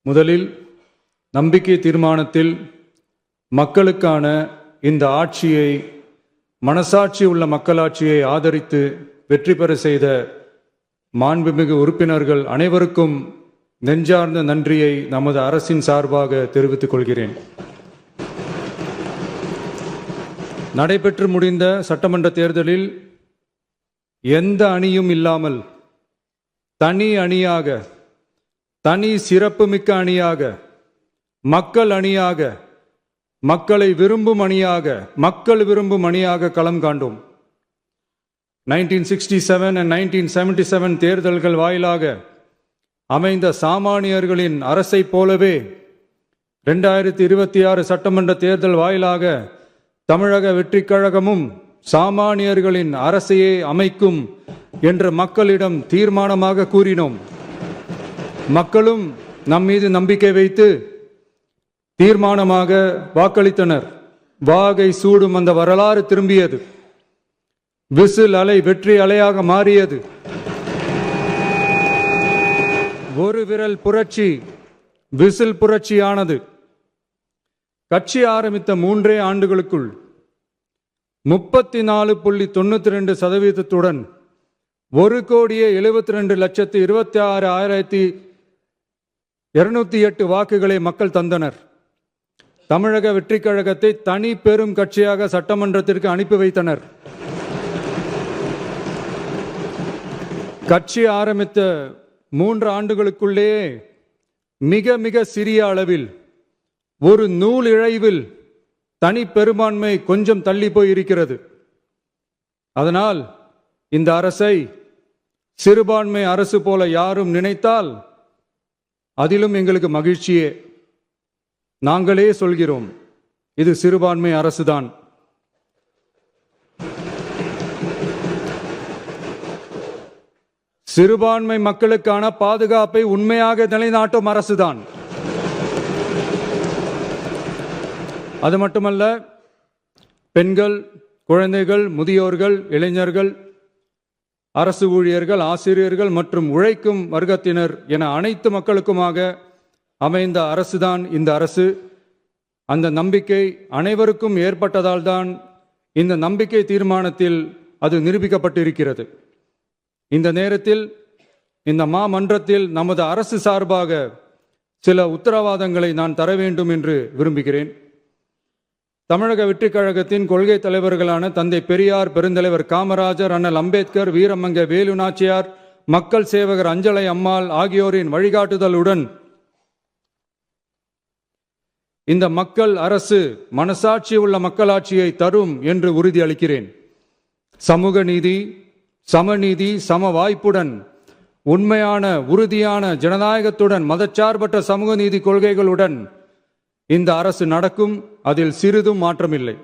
முதலில் நம்பிக்கை தீர்மானத்தில் மக்களுக்கான இந்த ஆட்சியை, மனசாட்சி உள்ள மக்களாட்சியை ஆதரித்து வெற்றி பெற செய்த மாண்புமிகு உறுப்பினர்கள் அனைவருக்கும் நெஞ்சார்ந்த நன்றியை நமது அரசின் சார்பாக தெரிவித்துக் கொள்கிறேன். நடைபெற்று முடிந்த சட்டமன்ற தேர்தலில் எந்த அணியும் இல்லாமல் தனி அணியாக, தனி சிறப்புமிக்க அணியாக, மக்கள் அணியாக, மக்களை விரும்பும் அணியாக, மக்கள் விரும்பும் அணியாக களம் காண்டோம். 1967 and 1977 தேர்தல்கள் வாயிலாக அமைந்த சாமானியர்களின் அரசை போலவே 2026 சட்டமன்ற தேர்தல் வாயிலாக தமிழக வெற்றிக் கழகமும் சாமானியர்களின் அரசையே அமைக்கும் என்று மக்களிடம் தீர்மானமாக கூறினோம். மக்களும் நம் மீது நம்பிக்கை வைத்து தீர்மானமாக வாக்களித்தனர். வாகை சூடும் அந்த வரலாறு திரும்பியது. விசில் அலை வெற்றி அலையாக மாறியது. ஒரு விரல் புரட்சி விசில் புரட்சியானது. கட்சி ஆரம்பித்த 3 ஆண்டுகளுக்குள் 34.92% 1,72,26,208 வாக்குகளை மக்கள் தந்தனர். தமிழக வெற்றிக் கழகத்தை தனி பெரும் கட்சியாக சட்டமன்றத்திற்கு அனுப்பி வைத்தனர். கட்சி ஆரம்பித்த 3 ஆண்டுகளுக்குள்ளேயே மிக மிக சிறிய அளவில், ஒரு நூல் இழைவில் தனி பெரும்பான்மை கொஞ்சம் தள்ளி போயிருக்கிறது. அதனால் இந்த அரசை சிறுபான்மை அரசு போல யாரும் நினைத்தால் அதிலும் எங்களுக்கு மகிழ்ச்சியே. நாங்களே சொல்கிறோம், இது சிறுபான்மை அரசுதான். சிறுபான்மை மக்களுக்கான பாதுகாப்பை உண்மையாக நிலைநாட்டும் அரசுதான். அது மட்டுமல்ல, பெண்கள், குழந்தைகள், முதியோர்கள், இளைஞர்கள், அரசு ஊழியர்கள், ஆசிரியர்கள் மற்றும் உழைக்கும் வர்க்கத்தினர் என அனைத்து மக்களுக்குமாக அமைந்த அரசுதான் இந்த அரசு. அந்த நம்பிக்கை அனைவருக்கும் ஏற்பட்டதால் தான் இந்த நம்பிக்கை தீர்மானத்தில் அது நிரூபிக்கப்பட்டிருக்கிறது. இந்த நேரத்தில் இந்த மாமன்றத்தில் நமது அரசு சார்பாக சில உத்தரவாதங்களை நான் தர வேண்டும் என்று விரும்புகிறேன். தமிழக வெற்றிக் கழகத்தின் கொள்கை தலைவர்களான தந்தை பெரியார், பெருந்தலைவர் காமராஜர், அண்ணல் அம்பேத்கர், வீரமங்க வேலு நாச்சியார், மக்கள் சேவகர் அஞ்சலை அம்மாள் ஆகியோரின் வழிகாட்டுதலுடன் இந்த மக்கள் அரசு மனசாட்சி உள்ள மக்களாட்சியை தரும் என்று உறுதியளிக்கிறேன். சமூக நீதி, சமநீதி, சம வாய்ப்புடன், உண்மையான உறுதியான ஜனநாயகத்துடன், மதச்சார்பற்ற சமூக நீதி கொள்கைகளுடன் இந்த அரசு நடக்கும். அதில் சிறிதும் மாற்றமில்லை.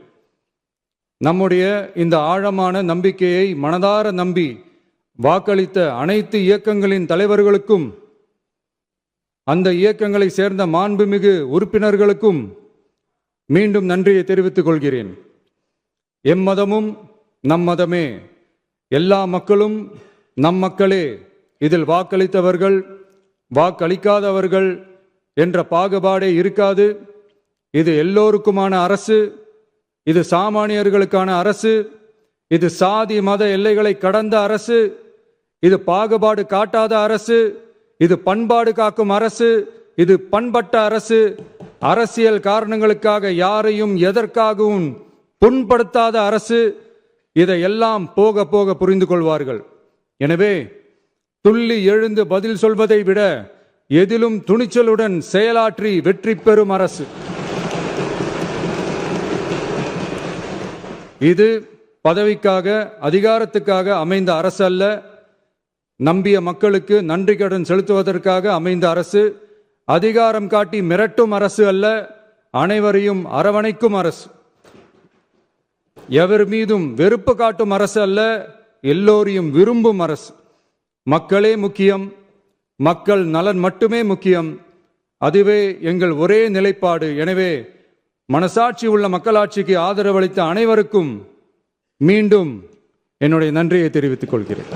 நம்முடைய இந்த ஆழமான நம்பிக்கையை மனதார நம்பி வாக்களித்த அனைத்து இயக்கங்களின் தலைவர்களுக்கும், அந்த இயக்கங்களை சேர்ந்த மாண்புமிகு உறுப்பினர்களுக்கும் மீண்டும் நன்றியை தெரிவித்துக் கொள்கிறேன். எம்மதமும் நம் மதமே, எல்லா மக்களும் நம் மக்களே, இதில் வாக்களித்தவர்கள், வாக்களிக்காதவர்கள் என்ற பாகுபாடே இருக்காது. இது எல்லோருக்குமான அரசு. இது சாமானியர்களுக்கான அரசு. இது சாதி மத எல்லைகளை கடந்த அரசு. இது பாகுபாடு காட்டாத அரசு. இது பண்பாடு காக்கும் அரசு. இது பண்பட்ட அரசு. அரசியல் காரணங்களுக்காக யாரையும் எதற்காகவும் புண்படுத்தாத அரசு. இதையெல்லாம் போக போக புரிந்து கொள்வார்கள். எனவே துள்ளி எழுந்து பதில் சொல்வதை விட எதிலும் துணிச்சலுடன் செயலாற்றி வெற்றி பெறும் அரசு இது. பதவிக்காக, அதிகாரத்துக்காக அமைந்த அரசு அல்ல. நம்பிய மக்களுக்கு நன்றி கடன் செலுத்துவதற்காக அமைந்த அரசு. அதிகாரம் காட்டி மிரட்டும் அரசு அல்ல, அனைவரையும் அரவணைக்கும் அரசு. எவர் மீதும் வெறுப்பு காட்டும் அரசு அல்ல, எல்லோரையும் விரும்பும் அரசு. மக்களே முக்கியம், மக்கள் நலன் மட்டுமே முக்கியம். அதுவே எங்கள் ஒரே நிலைப்பாடு. எனவே மனசாட்சி உள்ள மக்களாட்சிக்கு ஆதரவளித்த அனைவருக்கும் மீண்டும் என்னுடைய நன்றியை தெரிவித்துக் கொள்கிறேன்.